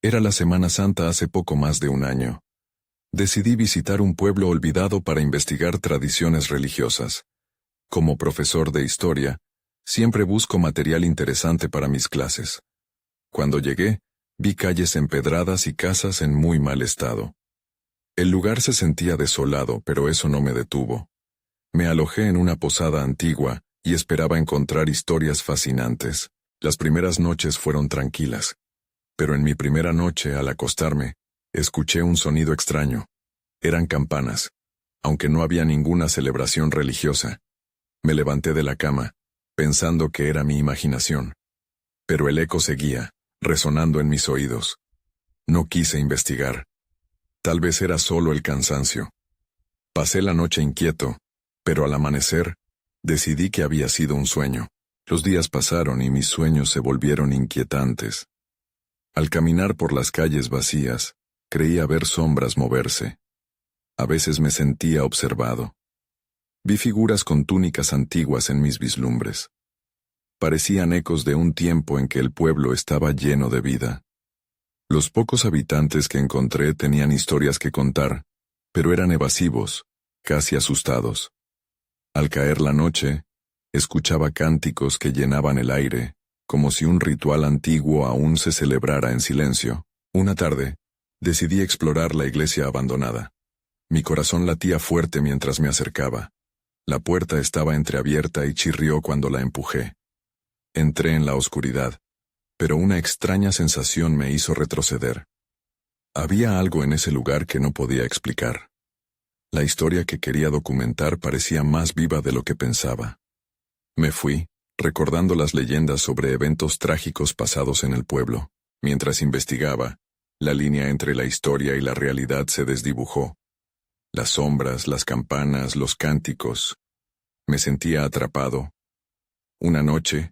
Era la Semana Santa hace poco más de un año. Decidí visitar un pueblo olvidado para investigar tradiciones religiosas. Como profesor de historia, siempre busco material interesante para mis clases. Cuando llegué, vi calles empedradas y casas en muy mal estado. El lugar se sentía desolado, pero eso no me detuvo. Me alojé en una posada antigua y esperaba encontrar historias fascinantes. Las primeras noches fueron tranquilas. Pero en mi primera noche, al acostarme, escuché un sonido extraño. Eran campanas, aunque no había ninguna celebración religiosa. Me levanté de la cama, pensando que era mi imaginación. Pero el eco seguía, resonando en mis oídos. No quise investigar. Tal vez era solo el cansancio. Pasé la noche inquieto, pero al amanecer, decidí que había sido un sueño. Los días pasaron y mis sueños se volvieron inquietantes. Al caminar por las calles vacías, creía ver sombras moverse. A veces me sentía observado. Vi figuras con túnicas antiguas en mis vislumbres. Parecían ecos de un tiempo en que el pueblo estaba lleno de vida. Los pocos habitantes que encontré tenían historias que contar, pero eran evasivos, casi asustados. Al caer la noche, escuchaba cánticos que llenaban el aire, como si un ritual antiguo aún se celebrara en silencio. Una tarde, decidí explorar la iglesia abandonada. Mi corazón latía fuerte mientras me acercaba. La puerta estaba entreabierta y chirrió cuando la empujé. Entré en la oscuridad, pero una extraña sensación me hizo retroceder. Había algo en ese lugar que no podía explicar. La historia que quería documentar parecía más viva de lo que pensaba. Me fui, recordando las leyendas sobre eventos trágicos pasados en el pueblo. Mientras investigaba, la línea entre la historia y la realidad se desdibujó. Las sombras, las campanas, los cánticos. Me sentía atrapado. Una noche,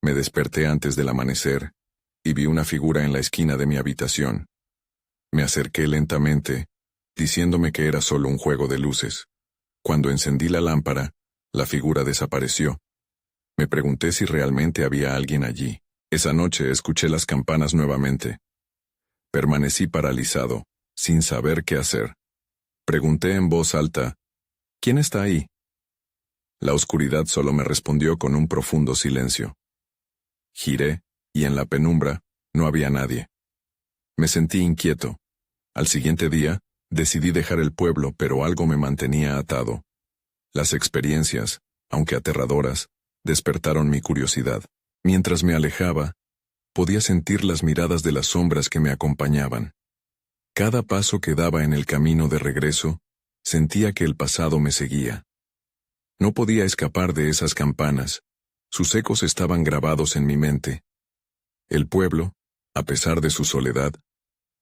me desperté antes del amanecer y vi una figura en la esquina de mi habitación. Me acerqué lentamente, diciéndome que era solo un juego de luces. Cuando encendí la lámpara, la figura desapareció. Me pregunté si realmente había alguien allí. Esa noche escuché las campanas nuevamente. Permanecí paralizado, sin saber qué hacer. Pregunté en voz alta, ¿quién está ahí? La oscuridad solo me respondió con un profundo silencio. Giré, y en la penumbra, no había nadie. Me sentí inquieto. Al siguiente día, decidí dejar el pueblo, pero algo me mantenía atado. Las experiencias, aunque aterradoras, despertaron mi curiosidad. Mientras me alejaba, podía sentir las miradas de las sombras que me acompañaban. Cada paso que daba en el camino de regreso, sentía que el pasado me seguía. No podía escapar de esas campanas. Sus ecos estaban grabados en mi mente. El pueblo, a pesar de su soledad,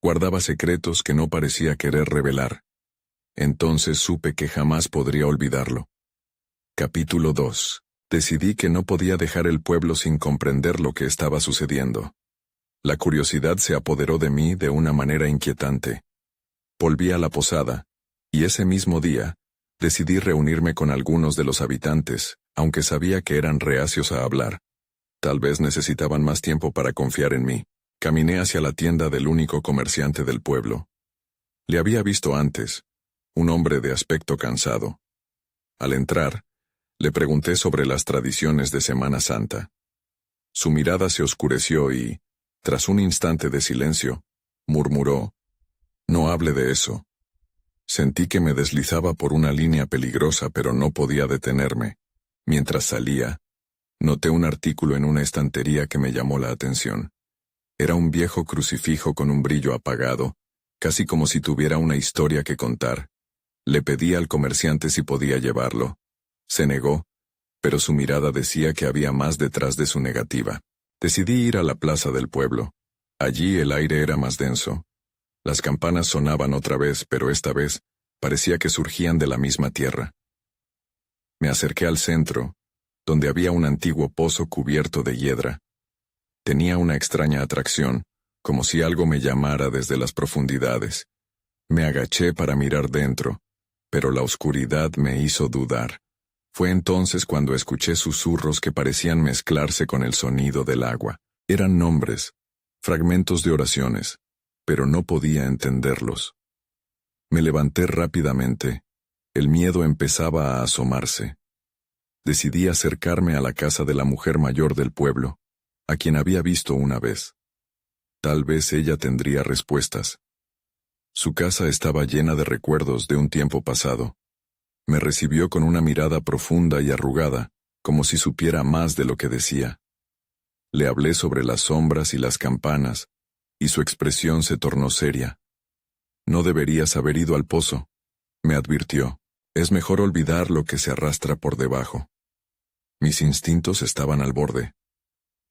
guardaba secretos que no parecía querer revelar. Entonces supe que jamás podría olvidarlo. Capítulo 2. Decidí que no podía dejar el pueblo sin comprender lo que estaba sucediendo. La curiosidad se apoderó de mí de una manera inquietante. Volví a la posada, y ese mismo día, decidí reunirme con algunos de los habitantes, aunque sabía que eran reacios a hablar. Tal vez necesitaban más tiempo para confiar en mí. Caminé hacia la tienda del único comerciante del pueblo. Le había visto antes, un hombre de aspecto cansado. Al entrar, le pregunté sobre las tradiciones de Semana Santa. Su mirada se oscureció y, tras un instante de silencio, murmuró, «No hable de eso». Sentí que me deslizaba por una línea peligrosa, pero no podía detenerme. Mientras salía, noté un artículo en una estantería que me llamó la atención. Era un viejo crucifijo con un brillo apagado, casi como si tuviera una historia que contar. Le pedí al comerciante si podía llevarlo. Se negó, pero su mirada decía que había más detrás de su negativa. Decidí ir a la plaza del pueblo. Allí el aire era más denso. Las campanas sonaban otra vez, pero esta vez parecía que surgían de la misma tierra. Me acerqué al centro, donde había un antiguo pozo cubierto de hiedra. Tenía una extraña atracción, como si algo me llamara desde las profundidades. Me agaché para mirar dentro, pero la oscuridad me hizo dudar. Fue entonces cuando escuché susurros que parecían mezclarse con el sonido del agua. Eran nombres, fragmentos de oraciones. pero no podía entenderlos. Me levanté rápidamente. El miedo empezaba a asomarse. Decidí acercarme a la casa de la mujer mayor del pueblo, a quien había visto una vez. Tal vez ella tendría respuestas. Su casa estaba llena de recuerdos de un tiempo pasado. Me recibió con una mirada profunda y arrugada, como si supiera más de lo que decía. Le hablé sobre las sombras y las campanas, y su expresión se tornó seria. No deberías haber ido al pozo, me advirtió. Es mejor olvidar lo que se arrastra por debajo. Mis instintos estaban al borde.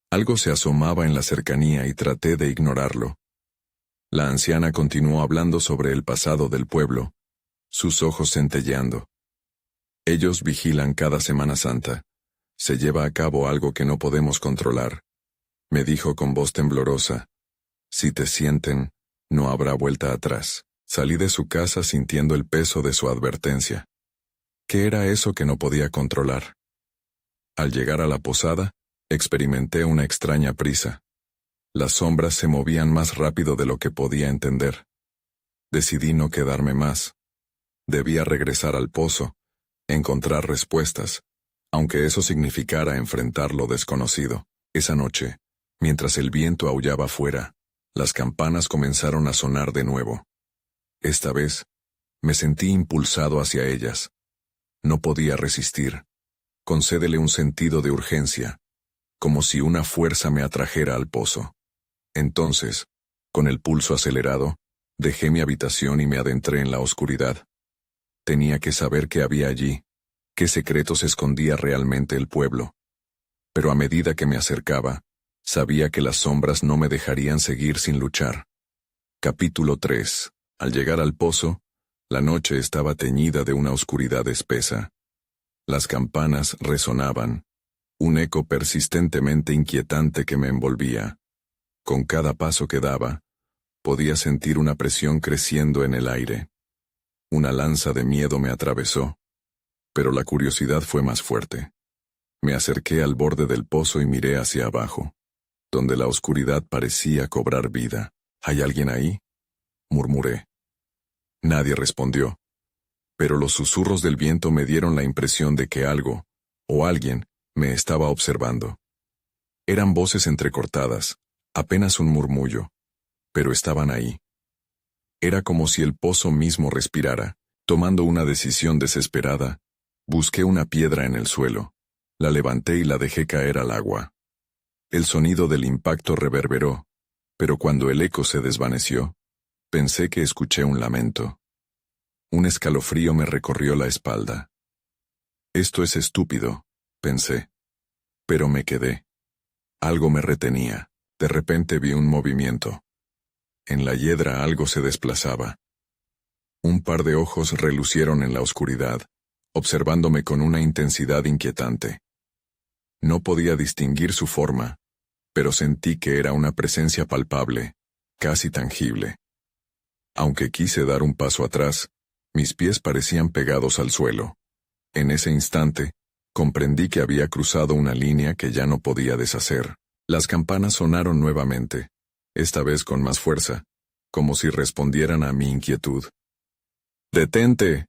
Algo se asomaba en la cercanía y traté de ignorarlo. La anciana continuó hablando sobre el pasado del pueblo, sus ojos centelleando. Ellos vigilan cada Semana Santa. Se lleva a cabo algo que no podemos controlar. Me dijo con voz temblorosa. Si te sienten, no habrá vuelta atrás. Salí de su casa sintiendo el peso de su advertencia. ¿Qué era eso que no podía controlar? Al llegar a la posada, experimenté una extraña prisa. Las sombras se movían más rápido de lo que podía entender. Decidí no quedarme más. Debía regresar al pozo, encontrar respuestas, aunque eso significara enfrentar lo desconocido. Esa noche, mientras el viento aullaba fuera, las campanas comenzaron a sonar de nuevo. Esta vez, me sentí impulsado hacia ellas. No podía resistir. Concédele un sentido de urgencia, como si una fuerza me atrajera al pozo. Entonces, con el pulso acelerado, dejé mi habitación y me adentré en la oscuridad. Tenía que saber qué había allí, qué secretos escondía realmente el pueblo. Pero a medida que me acercaba, sabía que las sombras no me dejarían seguir sin luchar. Capítulo 3. Al llegar al pozo, la noche estaba teñida de una oscuridad espesa. Las campanas resonaban, un eco persistentemente inquietante que me envolvía. Con cada paso que daba, podía sentir una presión creciendo en el aire. Una lanza de miedo me atravesó, pero la curiosidad fue más fuerte. Me acerqué al borde del pozo y miré hacia abajo, donde la oscuridad parecía cobrar vida. ¿Hay alguien ahí?, murmuré. Nadie respondió, pero los susurros del viento me dieron la impresión de que algo, o alguien, me estaba observando. Eran voces entrecortadas, apenas un murmullo, pero estaban ahí. Era como si el pozo mismo respirara. Tomando una decisión desesperada, busqué una piedra en el suelo, la levanté y la dejé caer al agua. El sonido del impacto reverberó, pero cuando el eco se desvaneció, pensé que escuché un lamento. Un escalofrío me recorrió la espalda. Esto es estúpido, pensé. Pero me quedé. Algo me retenía. De repente vi un movimiento. En la hiedra algo se desplazaba. Un par de ojos relucieron en la oscuridad, observándome con una intensidad inquietante. No podía distinguir su forma, pero sentí que era una presencia palpable, casi tangible. Aunque quise dar un paso atrás, mis pies parecían pegados al suelo. En ese instante, comprendí que había cruzado una línea que ya no podía deshacer. Las campanas sonaron nuevamente, esta vez con más fuerza, como si respondieran a mi inquietud. «¡Detente!»,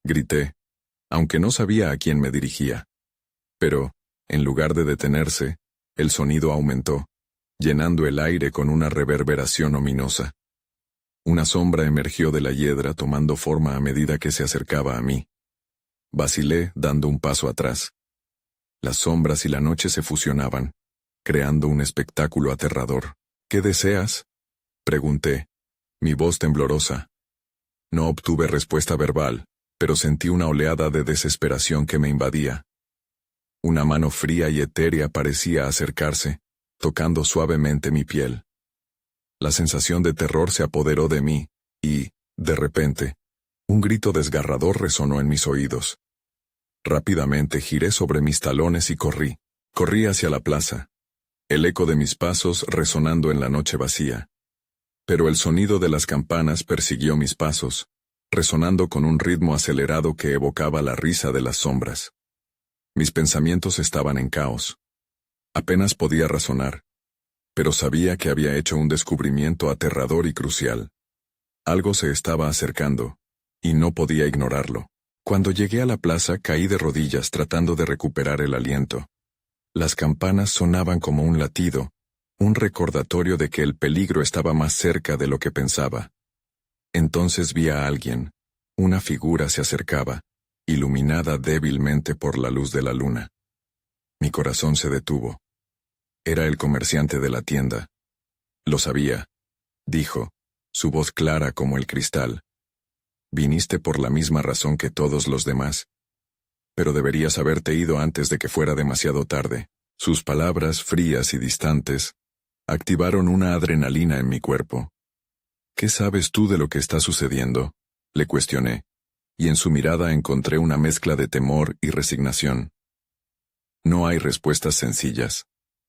grité, aunque no sabía a quién me dirigía. Pero, en lugar de detenerse, el sonido aumentó, llenando el aire con una reverberación ominosa. Una sombra emergió de la hiedra tomando forma a medida que se acercaba a mí. Vacilé dando un paso atrás. Las sombras y la noche se fusionaban, creando un espectáculo aterrador. «¿Qué deseas?», pregunté, mi voz temblorosa. No obtuve respuesta verbal, pero sentí una oleada de desesperación que me invadía. Una mano fría y etérea parecía acercarse, tocando suavemente mi piel. La sensación de terror se apoderó de mí, y, de repente, un grito desgarrador resonó en mis oídos. Rápidamente giré sobre mis talones y corrí. Corrí hacia la plaza, el eco de mis pasos resonando en la noche vacía. Pero el sonido de las campanas persiguió mis pasos, resonando con un ritmo acelerado que evocaba la risa de las sombras. Mis pensamientos estaban en caos. Apenas podía razonar. Pero sabía que había hecho un descubrimiento aterrador y crucial. Algo se estaba acercando, y no podía ignorarlo. Cuando llegué a la plaza caí de rodillas tratando de recuperar el aliento. Las campanas sonaban como un latido, un recordatorio de que el peligro estaba más cerca de lo que pensaba. Entonces vi a alguien. Una figura se acercaba, iluminada débilmente por la luz de la luna. Mi corazón se detuvo. Era el comerciante de la tienda. Lo sabía, dijo, su voz clara como el cristal. Viniste por la misma razón que todos los demás. Pero deberías haberte ido antes de que fuera demasiado tarde. Sus palabras, frías y distantes, activaron una adrenalina en mi cuerpo. ¿Qué sabes tú de lo que está sucediendo?, le cuestioné, y en su mirada encontré una mezcla de temor y resignación. No hay respuestas sencillas,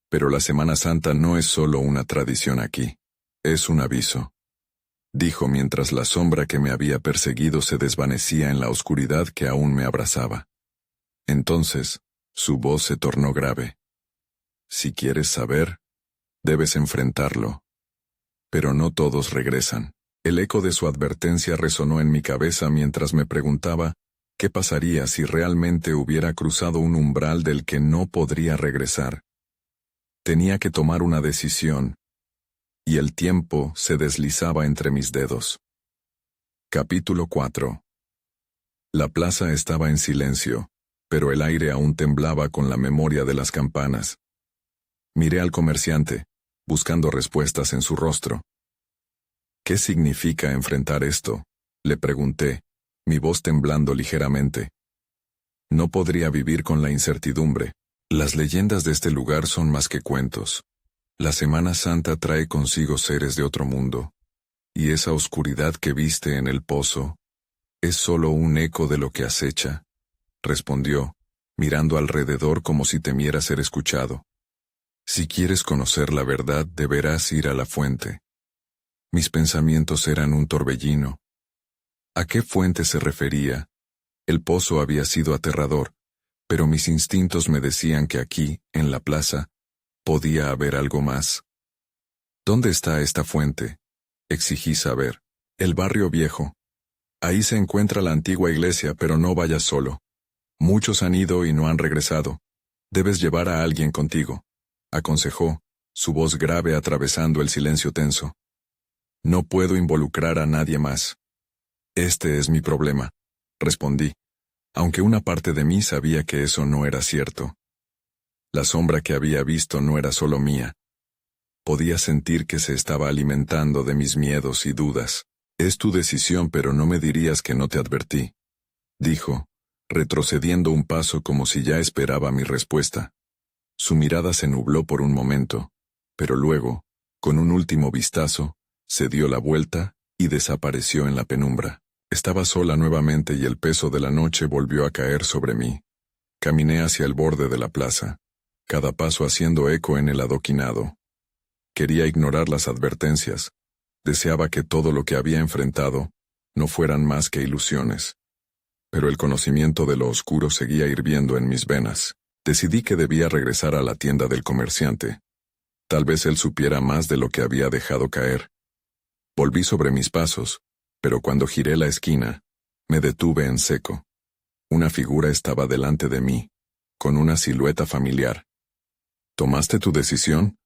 pero la Semana Santa no es solo una tradición aquí, es un aviso, dijo mientras la sombra que me había perseguido se desvanecía en la oscuridad que aún me abrazaba. Entonces, su voz se tornó grave. Si quieres saber, debes enfrentarlo. Pero no todos regresan. El eco de su advertencia resonó en mi cabeza mientras me preguntaba qué pasaría si realmente hubiera cruzado un umbral del que no podría regresar. Tenía que tomar una decisión, y el tiempo se deslizaba entre mis dedos. Capítulo 4. La plaza estaba en silencio, pero el aire aún temblaba con la memoria de las campanas. Miré al comerciante, buscando respuestas en su rostro. ¿Qué significa enfrentar esto?, le pregunté, mi voz temblando ligeramente. No podría vivir con la incertidumbre. Las leyendas de este lugar son más que cuentos. La Semana Santa trae consigo seres de otro mundo, y esa oscuridad que viste en el pozo es solo un eco de lo que acecha, respondió, mirando alrededor como si temiera ser escuchado. Si quieres conocer la verdad, deberás ir a la fuente. Mis pensamientos eran un torbellino. ¿A qué fuente se refería? El pozo había sido aterrador, pero mis instintos me decían que aquí, en la plaza, podía haber algo más. ¿Dónde está esta fuente?, exigí saber. El barrio viejo. Ahí se encuentra la antigua iglesia, pero no vayas solo. Muchos han ido y no han regresado. Debes llevar a alguien contigo, aconsejó, su voz grave atravesando el silencio tenso. No puedo involucrar a nadie más. Este es mi problema, respondí, aunque una parte de mí sabía que eso no era cierto. La sombra que había visto no era solo mía. Podía sentir que se estaba alimentando de mis miedos y dudas. Es tu decisión, pero no me dirías que no te advertí, dijo, retrocediendo un paso como si ya esperaba mi respuesta. Su mirada se nubló por un momento, pero luego, con un último vistazo, se dio la vuelta y desapareció en la penumbra. Estaba sola nuevamente y el peso de la noche volvió a caer sobre mí. Caminé hacia el borde de la plaza, cada paso haciendo eco en el adoquinado. Quería ignorar las advertencias. Deseaba que todo lo que había enfrentado no fueran más que ilusiones. Pero el conocimiento de lo oscuro seguía hirviendo en mis venas. Decidí que debía regresar a la tienda del comerciante. Tal vez él supiera más de lo que había dejado caer. Volví sobre mis pasos, pero cuando giré la esquina, me detuve en seco. Una figura estaba delante de mí, con una silueta familiar. ¿Tomaste tu decisión?,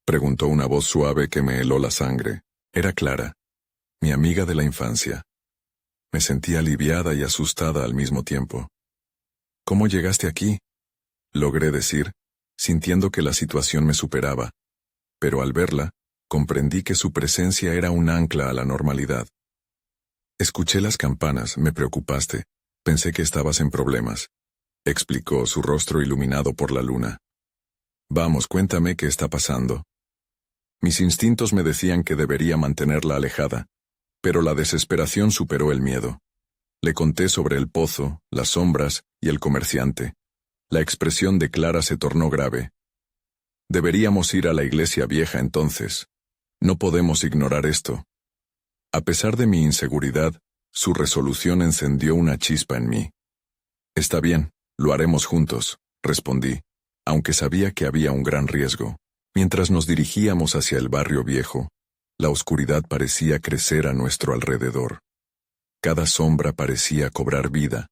preguntó una voz suave que me heló la sangre. Era Clara, mi amiga de la infancia. Me sentí aliviada y asustada al mismo tiempo. ¿Cómo llegaste aquí?, logré decir, sintiendo que la situación me superaba. Pero al verla, comprendí que su presencia era un ancla a la normalidad. Escuché las campanas, me preocupaste. Pensé que estabas en problemas, explicó, su rostro iluminado por la luna. Vamos, cuéntame qué está pasando. Mis instintos me decían que debería mantenerla alejada, pero la desesperación superó el miedo. Le conté sobre el pozo, las sombras y el comerciante. La expresión de Clara se tornó grave. Deberíamos ir a la iglesia vieja entonces. No podemos ignorar esto. A pesar de mi inseguridad, su resolución encendió una chispa en mí. Está bien, lo haremos juntos, respondí, aunque sabía que había un gran riesgo. Mientras nos dirigíamos hacia el barrio viejo, la oscuridad parecía crecer a nuestro alrededor. Cada sombra parecía cobrar vida,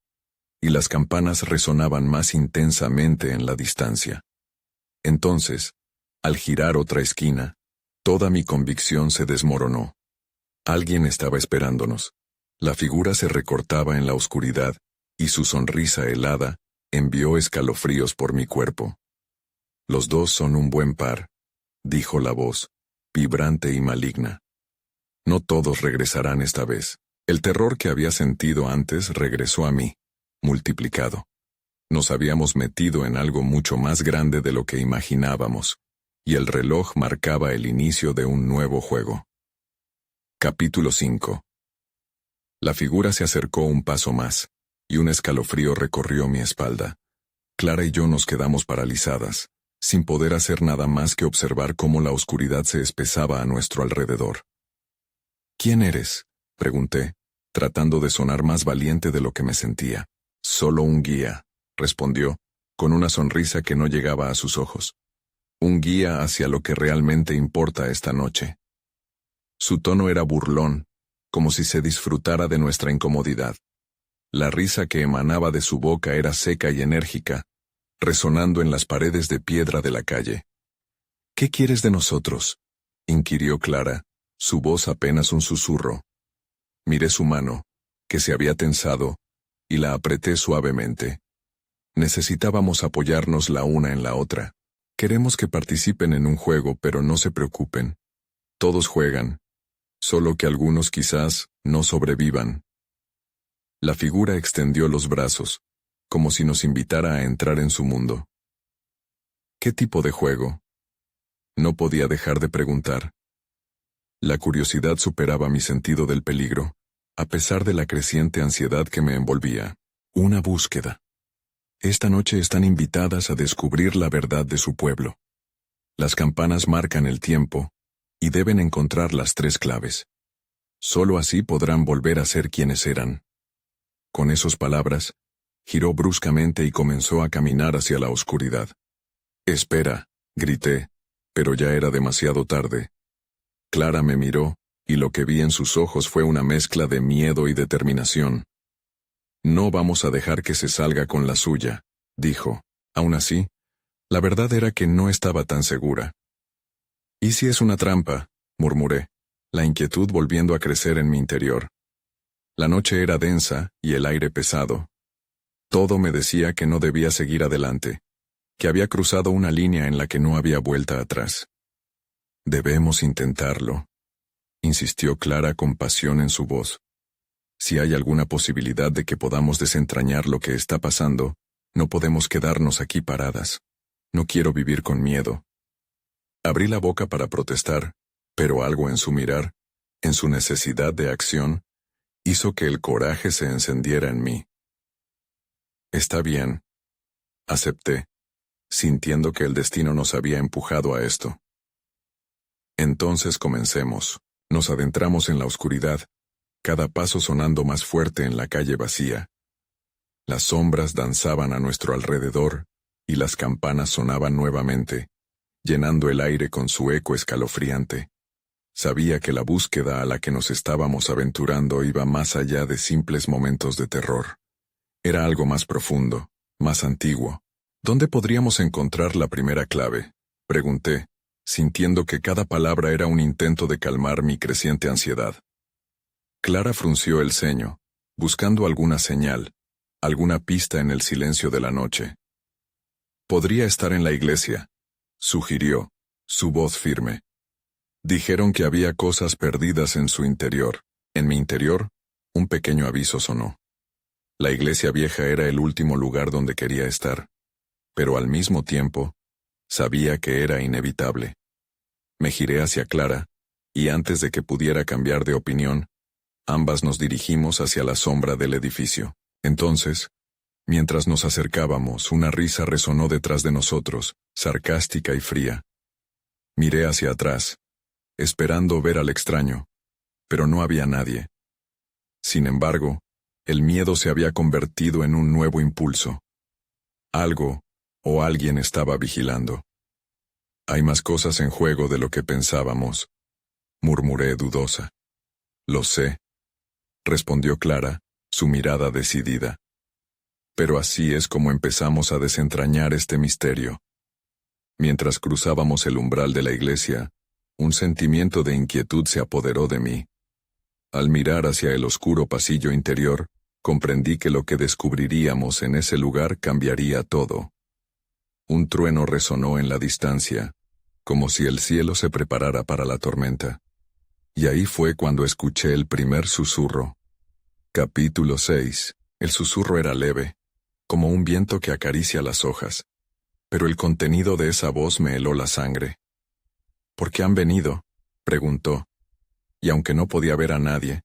y las campanas resonaban más intensamente en la distancia. Entonces, al girar otra esquina, toda mi convicción se desmoronó. Alguien estaba esperándonos. La figura se recortaba en la oscuridad, y su sonrisa helada envió escalofríos por mi cuerpo. Los dos son un buen par, dijo la voz, vibrante y maligna. No todos regresarán esta vez. El terror que había sentido antes regresó a mí, multiplicado. Nos habíamos metido en algo mucho más grande de lo que imaginábamos, y el reloj marcaba el inicio de un nuevo juego. Capítulo 5. La figura se acercó un paso más, y un escalofrío recorrió mi espalda. Clara y yo nos quedamos paralizadas, sin poder hacer nada más que observar cómo la oscuridad se espesaba a nuestro alrededor. ¿Quién eres?, pregunté, tratando de sonar más valiente de lo que me sentía. Solo un guía, respondió, con una sonrisa que no llegaba a sus ojos. Un guía hacia lo que realmente importa esta noche. Su tono era burlón, como si se disfrutara de nuestra incomodidad. La risa que emanaba de su boca era seca y enérgica, resonando en las paredes de piedra de la calle. ¿Qué quieres de nosotros?, inquirió Clara, su voz apenas un susurro. Miré su mano, que se había tensado, y la apreté suavemente. Necesitábamos apoyarnos la una en la otra. Queremos que participen en un juego, pero no se preocupen. Todos juegan, solo que algunos quizás no sobrevivan. La figura extendió los brazos, como si nos invitara a entrar en su mundo. ¿Qué tipo de juego?, no podía dejar de preguntar. La curiosidad superaba mi sentido del peligro, a pesar de la creciente ansiedad que me envolvía. Una búsqueda. Esta noche están invitadas a descubrir la verdad de su pueblo. Las campanas marcan el tiempo, y deben encontrar las 3 claves. Solo así podrán volver a ser quienes eran. Con esas palabras, giró bruscamente y comenzó a caminar hacia la oscuridad. «Espera», grité, pero ya era demasiado tarde. Clara me miró, y lo que vi en sus ojos fue una mezcla de miedo y determinación. «No vamos a dejar que se salga con la suya», dijo. Aún así, la verdad era que no estaba tan segura. «¿Y si es una trampa?», murmuré, la inquietud volviendo a crecer en mi interior. La noche era densa y el aire pesado. Todo me decía que no debía seguir adelante, que había cruzado una línea en la que no había vuelta atrás. «Debemos intentarlo», insistió Clara con pasión en su voz. «Si hay alguna posibilidad de que podamos desentrañar lo que está pasando, no podemos quedarnos aquí paradas. No quiero vivir con miedo». Abrí la boca para protestar, pero algo en su mirar, en su necesidad de acción, hizo que el coraje se encendiera en mí. «Está bien», acepté, sintiendo que el destino nos había empujado a esto. Entonces comencemos. Nos adentramos en la oscuridad, cada paso sonando más fuerte en la calle vacía. Las sombras danzaban a nuestro alrededor, y las campanas sonaban nuevamente, llenando el aire con su eco escalofriante. Sabía que la búsqueda a la que nos estábamos aventurando iba más allá de simples momentos de terror. Era algo más profundo, más antiguo. ¿Dónde podríamos encontrar la primera clave?, pregunté, sintiendo que cada palabra era un intento de calmar mi creciente ansiedad. Clara frunció el ceño, buscando alguna señal, alguna pista en el silencio de la noche. «Podría estar en la iglesia», sugirió, su voz firme. «Dijeron que había cosas perdidas en su interior. En mi interior, un pequeño aviso sonó. La iglesia vieja era el último lugar donde quería estar, pero al mismo tiempo, sabía que era inevitable. Me giré hacia Clara, y antes de que pudiera cambiar de opinión, ambas nos dirigimos hacia la sombra del edificio. Entonces, mientras nos acercábamos, una risa resonó detrás de nosotros, sarcástica y fría. Miré hacia atrás, esperando ver al extraño, pero no había nadie. Sin embargo, el miedo se había convertido en un nuevo impulso. Algo o alguien estaba vigilando. Hay más cosas en juego de lo que pensábamos, murmuré dudosa. Lo sé, respondió Clara, su mirada decidida. Pero así es como empezamos a desentrañar este misterio. Mientras cruzábamos el umbral de la iglesia, un sentimiento de inquietud se apoderó de mí. Al mirar hacia el oscuro pasillo interior, comprendí que lo que descubriríamos en ese lugar cambiaría todo. Un trueno resonó en la distancia, como si el cielo se preparara para la tormenta. Y ahí fue cuando escuché el primer susurro. Capítulo 6. El susurro era leve, como un viento que acaricia las hojas. Pero el contenido de esa voz me heló la sangre. ¿Por qué han venido?, preguntó. Y aunque no podía ver a nadie,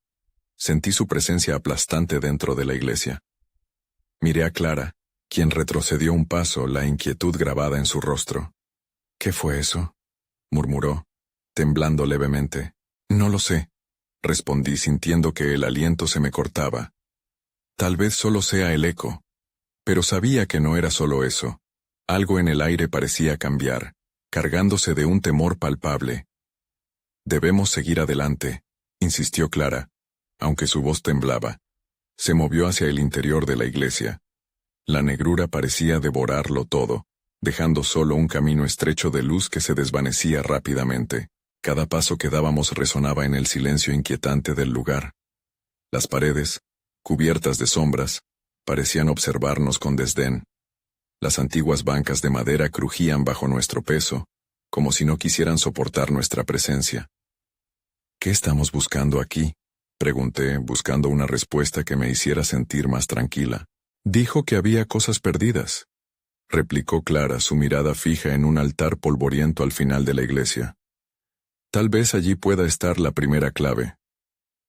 sentí su presencia aplastante dentro de la iglesia. Miré a Clara, quien retrocedió un paso, la inquietud grabada en su rostro. ¿Qué fue eso?, murmuró, temblando levemente. No lo sé, respondí sintiendo que el aliento se me cortaba. Tal vez solo sea el eco. Pero sabía que no era solo eso. Algo en el aire parecía cambiar, cargándose de un temor palpable. Debemos seguir adelante, insistió Clara, aunque su voz temblaba. Se movió hacia el interior de la iglesia. La negrura parecía devorarlo todo, dejando solo un camino estrecho de luz que se desvanecía rápidamente. Cada paso que dábamos resonaba en el silencio inquietante del lugar. Las paredes, cubiertas de sombras, parecían observarnos con desdén. Las antiguas bancas de madera crujían bajo nuestro peso, como si no quisieran soportar nuestra presencia. ¿Qué estamos buscando aquí?, pregunté, buscando una respuesta que me hiciera sentir más tranquila. Dijo que había cosas perdidas, replicó Clara, su mirada fija en un altar polvoriento al final de la iglesia. Tal vez allí pueda estar la primera clave.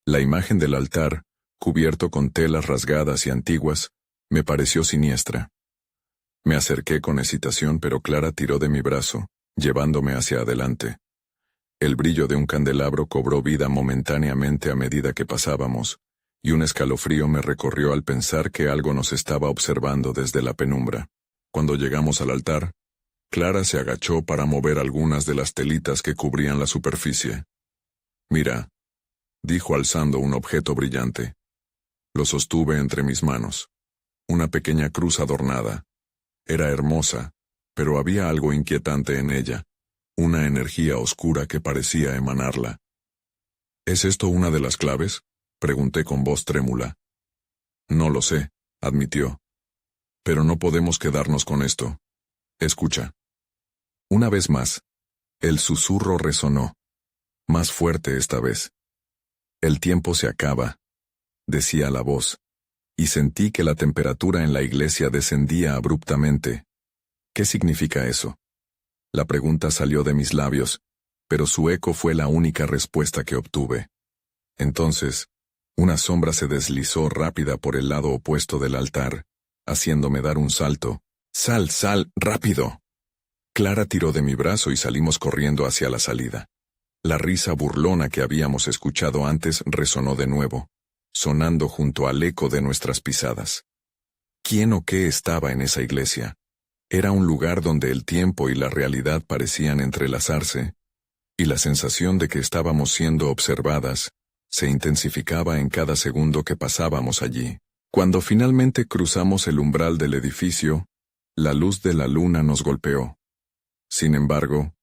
La imagen del altar, cubierto con telas rasgadas y antiguas, me pareció siniestra. Me acerqué con hesitación, pero Clara tiró de mi brazo, llevándome hacia adelante. El brillo de un candelabro cobró vida momentáneamente a medida que pasábamos, y un escalofrío me recorrió al pensar que algo nos estaba observando desde la penumbra. Cuando llegamos al altar, Clara se agachó para mover algunas de las telitas que cubrían la superficie. «Mira», dijo alzando un objeto brillante. Lo sostuve entre mis manos. Una pequeña cruz adornada. Era hermosa, pero había algo inquietante en ella, una energía oscura que parecía emanarla. ¿Es esto una de las claves?, pregunté con voz trémula. No lo sé, admitió. Pero no podemos quedarnos con esto. Escucha. Una vez más, el susurro resonó, más fuerte esta vez. El tiempo se acaba, decía la voz, y sentí que la temperatura en la iglesia descendía abruptamente. ¿Qué significa eso? La pregunta salió de mis labios, pero su eco fue la única respuesta que obtuve. Entonces, una sombra se deslizó rápida por el lado opuesto del altar, haciéndome dar un salto. ¡Sal, sal, rápido! Clara tiró de mi brazo y salimos corriendo hacia la salida. La risa burlona que habíamos escuchado antes resonó de nuevo, sonando junto al eco de nuestras pisadas. ¿Quién o qué estaba en esa iglesia? Era un lugar donde el tiempo y la realidad parecían entrelazarse, y la sensación de que estábamos siendo observadas se intensificaba en cada segundo que pasábamos allí. Cuando finalmente cruzamos el umbral del edificio, la luz de la luna nos golpeó. Sin embargo,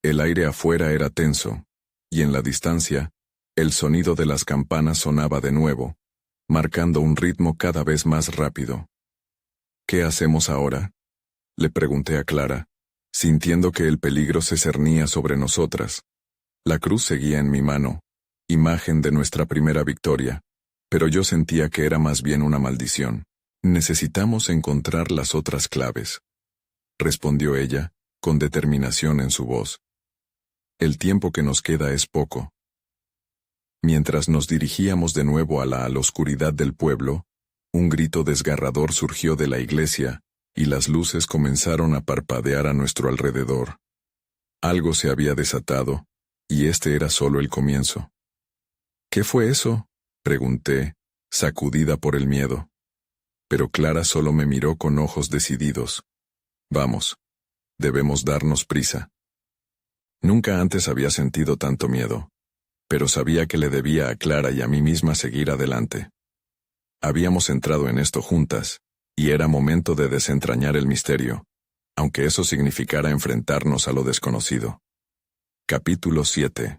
el aire afuera era tenso, y en la distancia, el sonido de las campanas sonaba de nuevo, marcando un ritmo cada vez más rápido. ¿Qué hacemos ahora?, le pregunté a Clara, sintiendo que el peligro se cernía sobre nosotras. La cruz seguía en mi mano, imagen de nuestra primera victoria, pero yo sentía que era más bien una maldición. Necesitamos encontrar las otras claves, respondió ella, con determinación en su voz. El tiempo que nos queda es poco. Mientras nos dirigíamos de nuevo a la oscuridad del pueblo, un grito desgarrador surgió de la iglesia, y las luces comenzaron a parpadear a nuestro alrededor. Algo se había desatado, y este era solo el comienzo. ¿Qué fue eso?, pregunté, sacudida por el miedo. Pero Clara solo me miró con ojos decididos. Vamos, debemos darnos prisa. Nunca antes había sentido tanto miedo, pero sabía que le debía a Clara y a mí misma seguir adelante. Habíamos entrado en esto juntas, y era momento de desentrañar el misterio, aunque eso significara enfrentarnos a lo desconocido. Capítulo 7.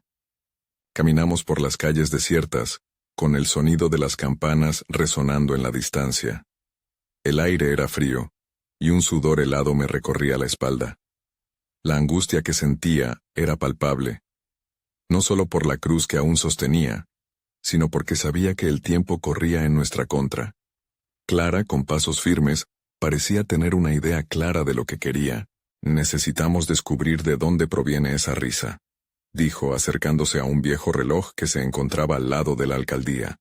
Caminamos por las calles desiertas, con el sonido de las campanas resonando en la distancia. El aire era frío, y un sudor helado me recorría la espalda. La angustia que sentía era palpable, no solo por la cruz que aún sostenía, sino porque sabía que el tiempo corría en nuestra contra. Clara, con pasos firmes, parecía tener una idea clara de lo que quería. Necesitamos descubrir de dónde proviene esa risa, dijo acercándose a un viejo reloj que se encontraba al lado de la alcaldía.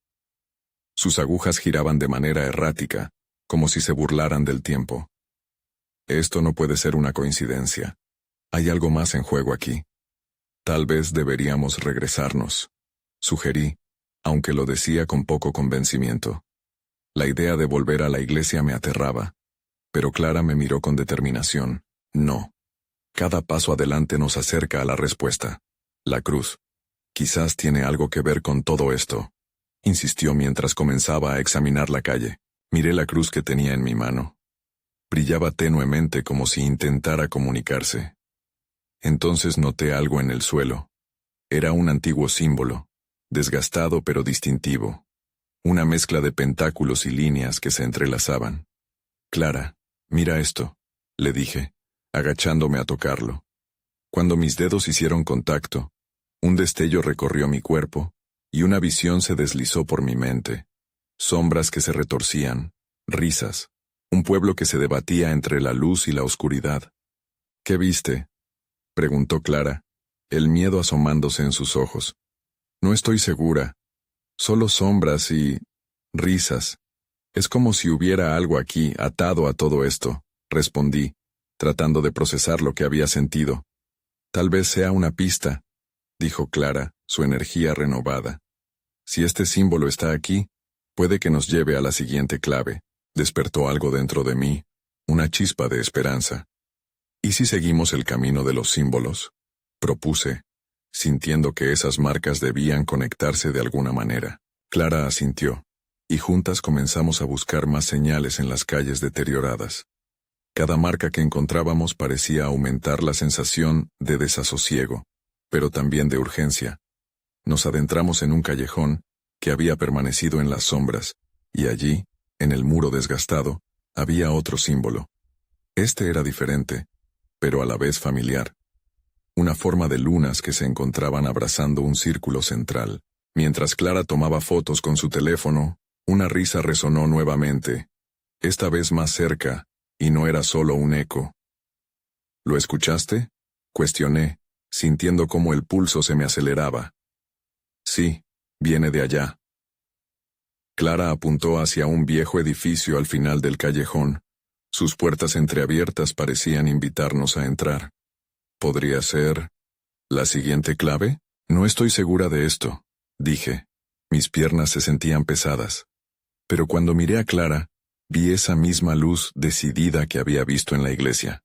Sus agujas giraban de manera errática, como si se burlaran del tiempo. Esto no puede ser una coincidencia. Hay algo más en juego aquí. Tal vez deberíamos regresarnos, sugerí, aunque lo decía con poco convencimiento. La idea de volver a la iglesia me aterraba, pero Clara me miró con determinación. No. Cada paso adelante nos acerca a la respuesta. La cruz. Quizás tiene algo que ver con todo esto, insistió mientras comenzaba a examinar la calle. Miré la cruz que tenía en mi mano. Brillaba tenuemente como si intentara comunicarse. Entonces noté algo en el suelo. Era un antiguo símbolo, desgastado pero distintivo. Una mezcla de pentáculos y líneas que se entrelazaban. Clara, mira esto, le dije, agachándome a tocarlo. Cuando mis dedos hicieron contacto, un destello recorrió mi cuerpo, y una visión se deslizó por mi mente. Sombras que se retorcían, risas, un pueblo que se debatía entre la luz y la oscuridad. ¿Qué viste?, preguntó Clara, el miedo asomándose en sus ojos. No estoy segura. Solo sombras y risas. Es como si hubiera algo aquí atado a todo esto, respondí, tratando de procesar lo que había sentido. Tal vez sea una pista, dijo Clara, su energía renovada. Si este símbolo está aquí, puede que nos lleve a la siguiente clave. Despertó algo dentro de mí, una chispa de esperanza. ¿Y si seguimos el camino de los símbolos?, propuse, sintiendo que esas marcas debían conectarse de alguna manera. Clara asintió, y juntas comenzamos a buscar más señales en las calles deterioradas. Cada marca que encontrábamos parecía aumentar la sensación de desasosiego, pero también de urgencia. Nos adentramos en un callejón que había permanecido en las sombras, y allí, en el muro desgastado, había otro símbolo. Este era diferente, pero a la vez familiar. Una forma de lunas que se encontraban abrazando un círculo central. Mientras Clara tomaba fotos con su teléfono, una risa resonó nuevamente, esta vez más cerca, y no era solo un eco. ¿Lo escuchaste?, cuestioné, sintiendo cómo el pulso se me aceleraba. Sí, viene de allá. Clara apuntó hacia un viejo edificio al final del callejón. Sus puertas entreabiertas parecían invitarnos a entrar. ¿Podría ser la siguiente clave? No estoy segura de esto, dije. Mis piernas se sentían pesadas. Pero cuando miré a Clara, vi esa misma luz decidida que había visto en la iglesia.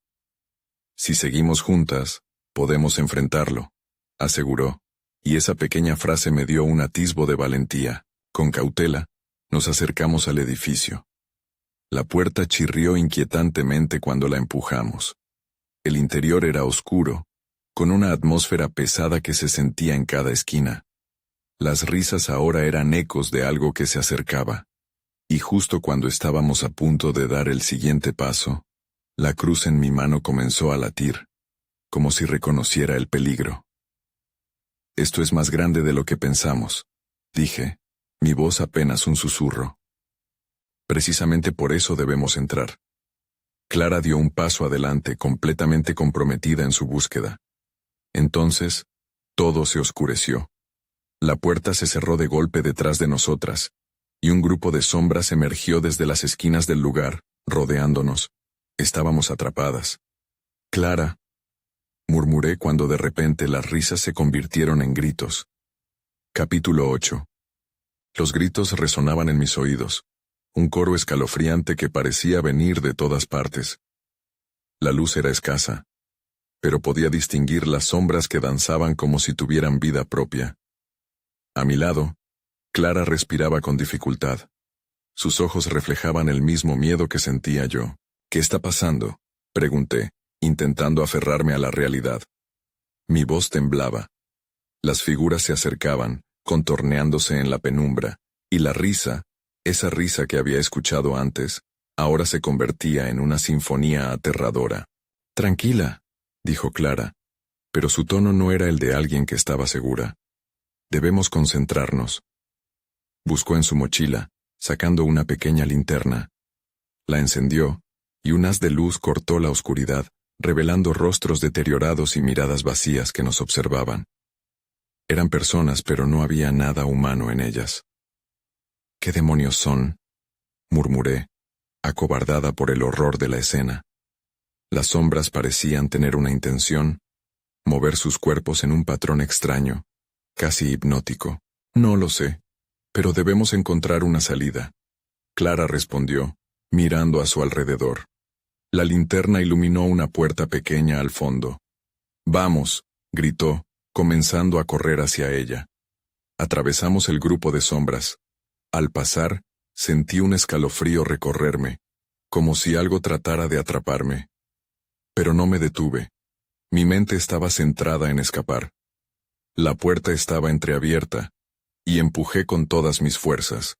Si seguimos juntas, podemos enfrentarlo, aseguró, y esa pequeña frase me dio un atisbo de valentía. Con cautela, nos acercamos al edificio. La puerta chirrió inquietantemente cuando la empujamos. El interior era oscuro, con una atmósfera pesada que se sentía en cada esquina. Las risas ahora eran ecos de algo que se acercaba. Y justo cuando estábamos a punto de dar el siguiente paso, la cruz en mi mano comenzó a latir, como si reconociera el peligro. Esto es más grande de lo que pensamos, dije, mi voz apenas un susurro. Precisamente por eso debemos entrar. Clara dio un paso adelante, completamente comprometida en su búsqueda. Entonces, todo se oscureció. La puerta se cerró de golpe detrás de nosotras, y un grupo de sombras emergió desde las esquinas del lugar, rodeándonos. Estábamos atrapadas. Clara, murmuré cuando de repente las risas se convirtieron en gritos. Capítulo 8. Los gritos resonaban en mis oídos, un coro escalofriante que parecía venir de todas partes. La luz era escasa. pero podía distinguir las sombras que danzaban como si tuvieran vida propia. A mi lado, Clara respiraba con dificultad. Sus ojos reflejaban el mismo miedo que sentía yo. ¿Qué está pasando?, pregunté, intentando aferrarme a la realidad. Mi voz temblaba. Las figuras se acercaban, contorneándose en la penumbra, y la risa, esa risa que había escuchado antes, ahora se convertía en una sinfonía aterradora. Tranquila, dijo Clara, pero su tono no era el de alguien que estaba segura. Debemos concentrarnos. Buscó en su mochila, sacando una pequeña linterna. La encendió, y un haz de luz cortó la oscuridad, revelando rostros deteriorados y miradas vacías que nos observaban. Eran personas, pero no había nada humano en ellas. ¿Qué demonios son?, murmuré, acobardada por el horror de la escena. Las sombras parecían tener una intención: mover sus cuerpos en un patrón extraño, casi hipnótico. No lo sé, pero debemos encontrar una salida. Clara respondió, mirando a su alrededor. La linterna iluminó una puerta pequeña al fondo. «Vamos», gritó, comenzando a correr hacia ella. Atravesamos el grupo de sombras. Al pasar, sentí un escalofrío recorrerme, como si algo tratara de atraparme. Pero no me detuve. Mi mente estaba centrada en escapar. La puerta estaba entreabierta, y empujé con todas mis fuerzas.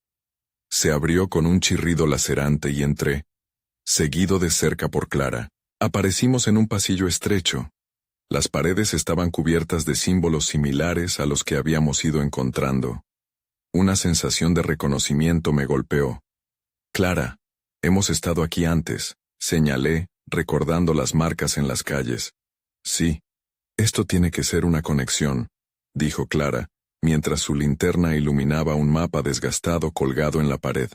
Se abrió con un chirrido lacerante y entré, seguido de cerca por Clara. Aparecimos en un pasillo estrecho. Las paredes estaban cubiertas de símbolos similares a los que habíamos ido encontrando. Una sensación de reconocimiento me golpeó. «Clara, hemos estado aquí antes», señalé, recordando las marcas en las calles. «Sí, esto tiene que ser una conexión», dijo Clara, mientras su linterna iluminaba un mapa desgastado colgado en la pared.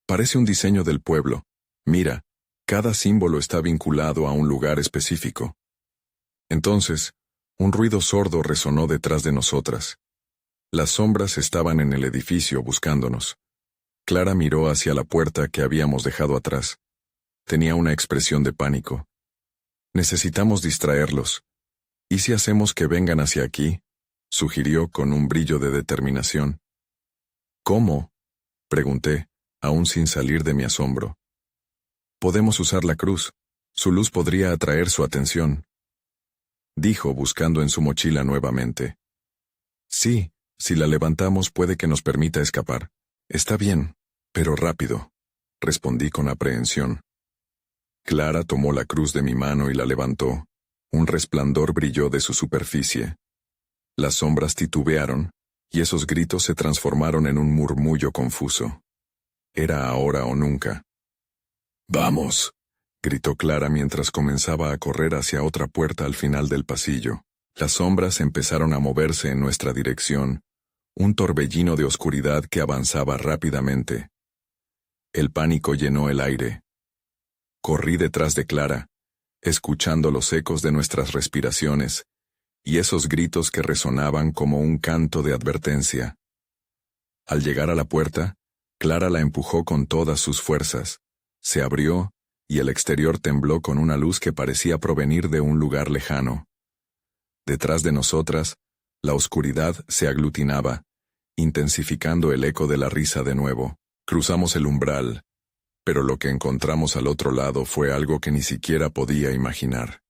«Parece un diseño del pueblo. Mira, cada símbolo está vinculado a un lugar específico». Entonces, un ruido sordo resonó detrás de nosotras. Las sombras estaban en el edificio buscándonos. Clara miró hacia la puerta que habíamos dejado atrás. Tenía una expresión de pánico. «Necesitamos distraerlos. ¿Y si hacemos que vengan hacia aquí?», sugirió con un brillo de determinación. «¿Cómo?», pregunté, aún sin salir de mi asombro. «Podemos usar la cruz. Su luz podría atraer su atención», dijo buscando en su mochila nuevamente. «Sí, si la levantamos puede que nos permita escapar». «Está bien, pero rápido», respondí con aprehensión. Clara tomó la cruz de mi mano y la levantó. Un resplandor brilló de su superficie. Las sombras titubearon, y esos gritos se transformaron en un murmullo confuso. Era ahora o nunca. «¡Vamos!», gritó Clara mientras comenzaba a correr hacia otra puerta al final del pasillo. Las sombras empezaron a moverse en nuestra dirección, un torbellino de oscuridad que avanzaba rápidamente. El pánico llenó el aire. Corrí detrás de Clara, escuchando los ecos de nuestras respiraciones, y esos gritos que resonaban como un canto de advertencia. Al llegar a la puerta, Clara la empujó con todas sus fuerzas. Se abrió, y el exterior tembló con una luz que parecía provenir de un lugar lejano. Detrás de nosotras, la oscuridad se aglutinaba, intensificando el eco de la risa de nuevo. Cruzamos el umbral, pero lo que encontramos al otro lado fue algo que ni siquiera podía imaginar.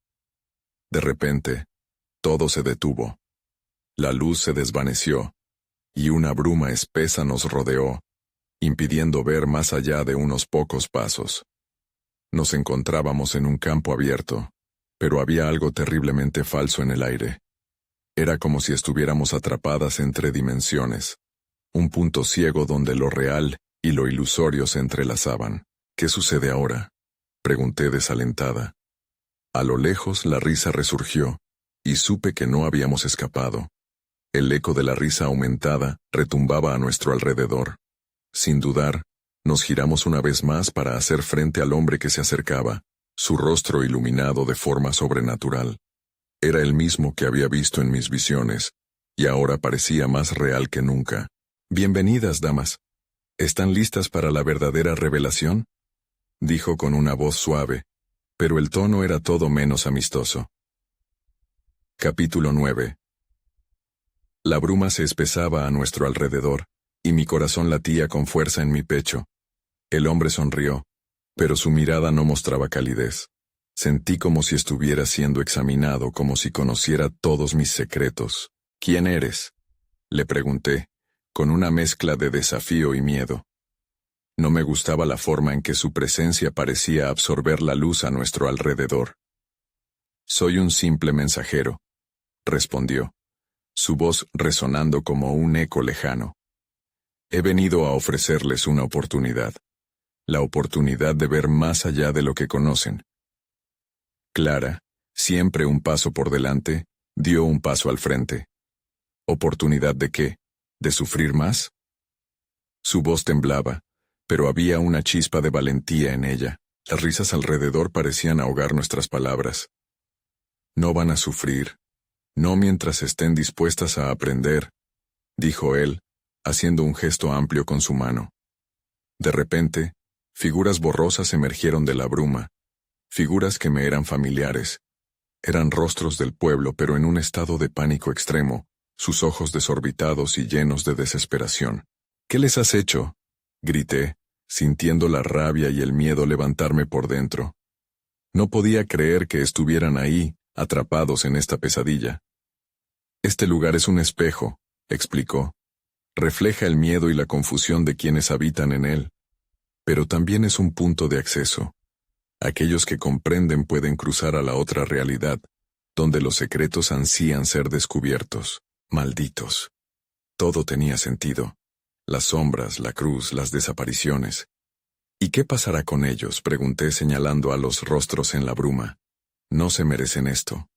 De repente, todo se detuvo. La luz se desvaneció, y una bruma espesa nos rodeó, impidiendo ver más allá de unos pocos pasos. Nos encontrábamos en un campo abierto, pero había algo terriblemente falso en el aire. Era como si estuviéramos atrapadas entre dimensiones, un punto ciego donde lo real y lo ilusorio se entrelazaban. «¿Qué sucede ahora?», pregunté desalentada. A lo lejos la risa resurgió, y supe que no habíamos escapado. El eco de la risa aumentada retumbaba a nuestro alrededor. Sin dudar, nos giramos una vez más para hacer frente al hombre que se acercaba, su rostro iluminado de forma sobrenatural. Era el mismo que había visto en mis visiones, y ahora parecía más real que nunca. «Bienvenidas, damas. ¿Están listas para la verdadera revelación?», dijo con una voz suave, pero el tono era todo menos amistoso. Capítulo 9. La bruma se espesaba a nuestro alrededor, y mi corazón latía con fuerza en mi pecho. El hombre sonrió, pero su mirada no mostraba calidez. Sentí como si estuviera siendo examinado, como si conociera todos mis secretos. ¿Quién eres?, le pregunté, con una mezcla de desafío y miedo. No me gustaba la forma en que su presencia parecía absorber la luz a nuestro alrededor. Soy un simple mensajero, respondió, su voz resonando como un eco lejano. He venido a ofrecerles una oportunidad, la oportunidad de ver más allá de lo que conocen. Clara, siempre un paso por delante, dio un paso al frente. ¿Oportunidad de qué? ¿De sufrir más? Su voz temblaba, pero había una chispa de valentía en ella. Las risas alrededor parecían ahogar nuestras palabras. No van a sufrir, no mientras estén dispuestas a aprender, dijo él, haciendo un gesto amplio con su mano. De repente, figuras borrosas emergieron de la bruma, figuras que me eran familiares. Eran rostros del pueblo, pero en un estado de pánico extremo, sus ojos desorbitados y llenos de desesperación. ¿Qué les has hecho?, grité, sintiendo la rabia y el miedo levantarme por dentro. No podía creer que estuvieran ahí, atrapados en esta pesadilla. Este lugar es un espejo, explicó. Refleja el miedo y la confusión de quienes habitan en él. Pero también es un punto de acceso. Aquellos que comprenden pueden cruzar a la otra realidad, donde los secretos ansían ser descubiertos. Malditos. Todo tenía sentido. Las sombras, la cruz, las desapariciones. ¿Y qué pasará con ellos?, pregunté señalando a los rostros en la bruma. No se merecen esto.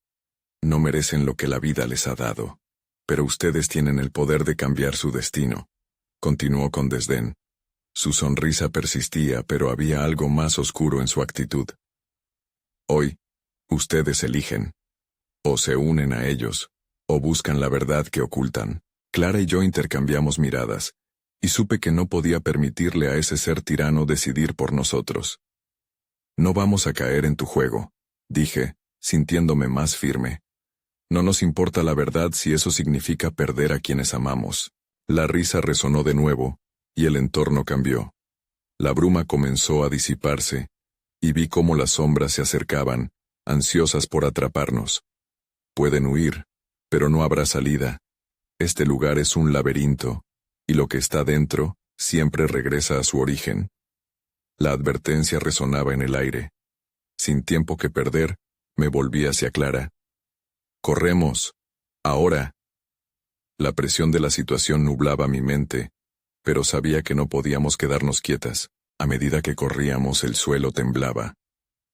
No merecen lo que la vida les ha dado. Pero ustedes tienen el poder de cambiar su destino. Continuó con desdén. Su sonrisa persistía, pero había algo más oscuro en su actitud. Hoy, ustedes eligen. O se unen a ellos, o buscan la verdad que ocultan. Clara y yo intercambiamos miradas, y supe que no podía permitirle a ese ser tirano decidir por nosotros. No vamos a caer en tu juego, dije, sintiéndome más firme. No nos importa la verdad si eso significa perder a quienes amamos. La risa resonó de nuevo, y el entorno cambió. La bruma comenzó a disiparse, y vi cómo las sombras se acercaban, ansiosas por atraparnos. Pueden huir, pero no habrá salida. Este lugar es un laberinto, y lo que está dentro siempre regresa a su origen. La advertencia resonaba en el aire. Sin tiempo que perder, me volví hacia Clara. «Corremos. Ahora». La presión de la situación nublaba mi mente, pero sabía que no podíamos quedarnos quietas. A medida que corríamos, el suelo temblaba.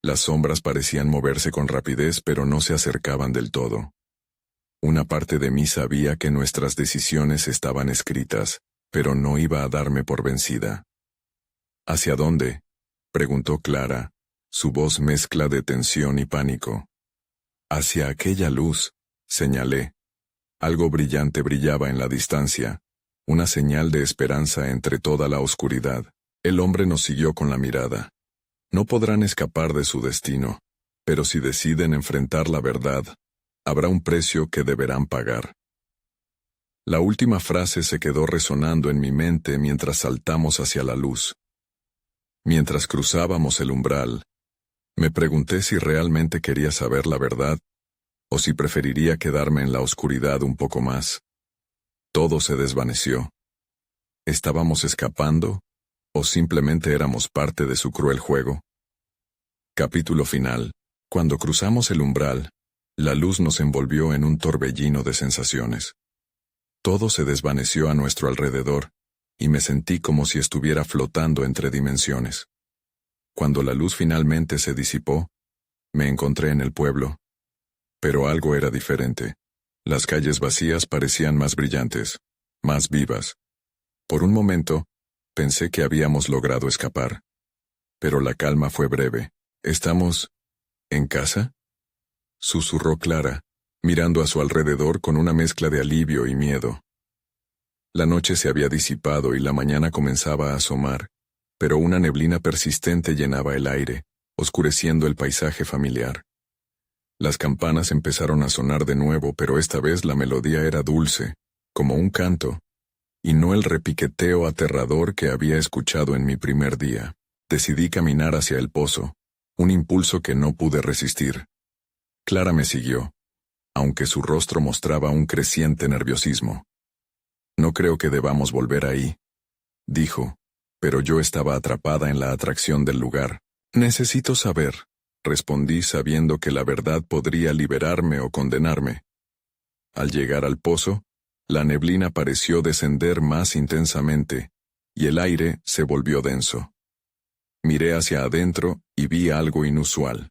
Las sombras parecían moverse con rapidez, pero no se acercaban del todo. Una parte de mí sabía que nuestras decisiones estaban escritas, pero no iba a darme por vencida. «¿Hacia dónde?», preguntó Clara, su voz mezcla de tensión y pánico. «Hacia aquella luz», señalé. Algo brillante brillaba en la distancia, una señal de esperanza entre toda la oscuridad. El hombre nos siguió con la mirada. No podrán escapar de su destino, pero si deciden enfrentar la verdad, habrá un precio que deberán pagar. La última frase se quedó resonando en mi mente mientras saltamos hacia la luz. Mientras cruzábamos el umbral, me pregunté si realmente quería saber la verdad, o si preferiría quedarme en la oscuridad un poco más. Todo se desvaneció. ¿Estábamos escapando, o simplemente éramos parte de su cruel juego? Capítulo final. Cuando cruzamos el umbral, la luz nos envolvió en un torbellino de sensaciones. Todo se desvaneció a nuestro alrededor, y me sentí como si estuviera flotando entre dimensiones. Cuando la luz finalmente se disipó, me encontré en el pueblo. Pero algo era diferente. Las calles vacías parecían más brillantes, más vivas. Por un momento, pensé que habíamos logrado escapar. Pero la calma fue breve. ¿Estamos en casa?, susurró Clara, mirando a su alrededor con una mezcla de alivio y miedo. La noche se había disipado y la mañana comenzaba a asomar, pero una neblina persistente llenaba el aire, oscureciendo el paisaje familiar. Las campanas empezaron a sonar de nuevo, pero esta vez la melodía era dulce, como un canto, y no el repiqueteo aterrador que había escuchado en mi primer día. Decidí caminar hacia el pozo, un impulso que no pude resistir. Clara me siguió, aunque su rostro mostraba un creciente nerviosismo. No creo que debamos volver ahí, dijo, pero yo estaba atrapada en la atracción del lugar. Necesito saber, respondí sabiendo que la verdad podría liberarme o condenarme. Al llegar al pozo, la neblina pareció descender más intensamente, y el aire se volvió denso. Miré hacia adentro y vi algo inusual.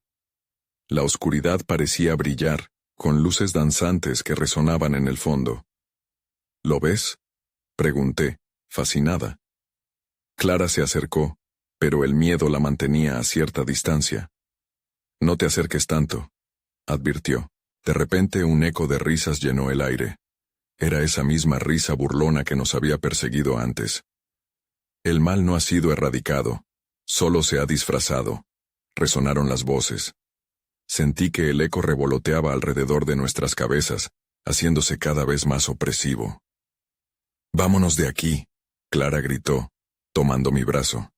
La oscuridad parecía brillar, con luces danzantes que resonaban en el fondo. ¿Lo ves?, pregunté, fascinada. Clara se acercó, pero el miedo la mantenía a cierta distancia. No te acerques tanto, advirtió. De repente un eco de risas llenó el aire. Era esa misma risa burlona que nos había perseguido antes. El mal no ha sido erradicado, solo se ha disfrazado, resonaron las voces. Sentí que el eco revoloteaba alrededor de nuestras cabezas, haciéndose cada vez más opresivo. «Vámonos de aquí», Clara gritó, tomando mi brazo.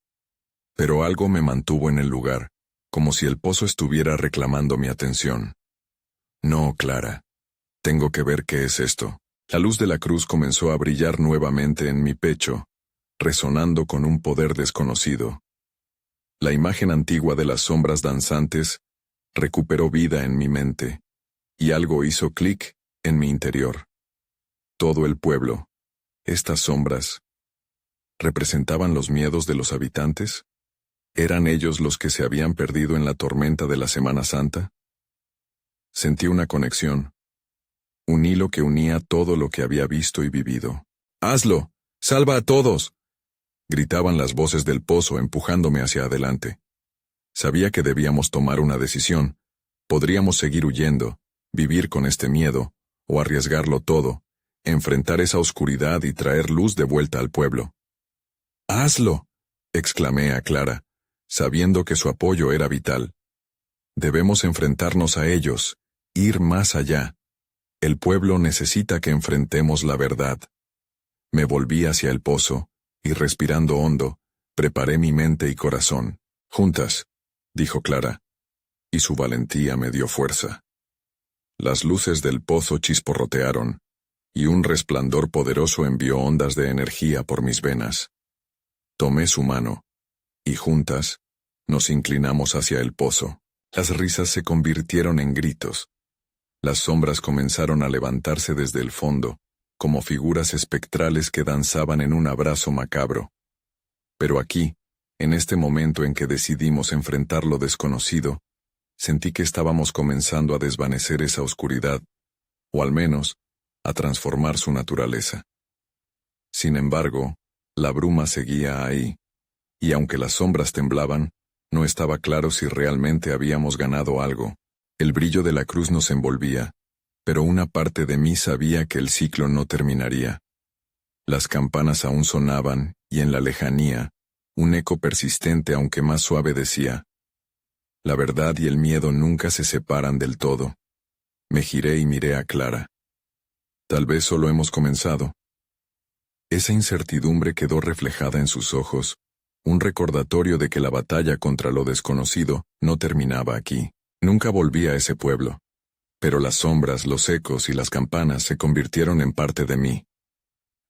Pero algo me mantuvo en el lugar, como si el pozo estuviera reclamando mi atención. «No, Clara. Tengo que ver qué es esto». La luz de la cruz comenzó a brillar nuevamente en mi pecho, resonando con un poder desconocido. La imagen antigua de las sombras danzantes recuperó vida en mi mente, y algo hizo clic en mi interior. Todo el pueblo, estas sombras, ¿representaban los miedos de los habitantes? ¿Eran ellos los que se habían perdido en la tormenta de la Semana Santa? Sentí una conexión, un hilo que unía todo lo que había visto y vivido. «¡Hazlo! ¡Salva a todos!», gritaban las voces del pozo empujándome hacia adelante. Sabía que debíamos tomar una decisión. Podríamos seguir huyendo, vivir con este miedo, o arriesgarlo todo, enfrentar esa oscuridad y traer luz de vuelta al pueblo. «¡Hazlo!», exclamé a Clara, sabiendo que su apoyo era vital. Debemos enfrentarnos a ellos, ir más allá. El pueblo necesita que enfrentemos la verdad. Me volví hacia el pozo, y respirando hondo, preparé mi mente y corazón. «Juntas», dijo Clara, y su valentía me dio fuerza. Las luces del pozo chisporrotearon, y un resplandor poderoso envió ondas de energía por mis venas. Tomé su mano, y juntas, nos inclinamos hacia el pozo. Las risas se convirtieron en gritos. Las sombras comenzaron a levantarse desde el fondo, como figuras espectrales que danzaban en un abrazo macabro. Pero aquí, en este momento en que decidimos enfrentar lo desconocido, sentí que estábamos comenzando a desvanecer esa oscuridad, o al menos, a transformar su naturaleza. Sin embargo, la bruma seguía ahí, y aunque las sombras temblaban, no estaba claro si realmente habíamos ganado algo. El brillo de la cruz nos envolvía, pero una parte de mí sabía que el ciclo no terminaría. Las campanas aún sonaban, y en la lejanía, un eco persistente aunque más suave decía: «La verdad y el miedo nunca se separan del todo». Me giré y miré a Clara. Tal vez solo hemos comenzado. Esa incertidumbre quedó reflejada en sus ojos, un recordatorio de que la batalla contra lo desconocido no terminaba aquí. Nunca volví a ese pueblo, pero las sombras, los ecos y las campanas se convirtieron en parte de mí.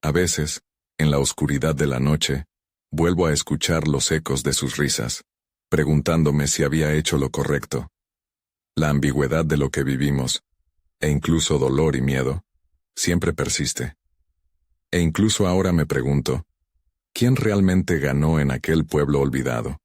A veces, en la oscuridad de la noche, vuelvo a escuchar los ecos de sus risas, preguntándome si había hecho lo correcto. La ambigüedad de lo que vivimos, e incluso dolor y miedo, siempre persiste. E incluso ahora me pregunto, ¿quién realmente ganó en aquel pueblo olvidado?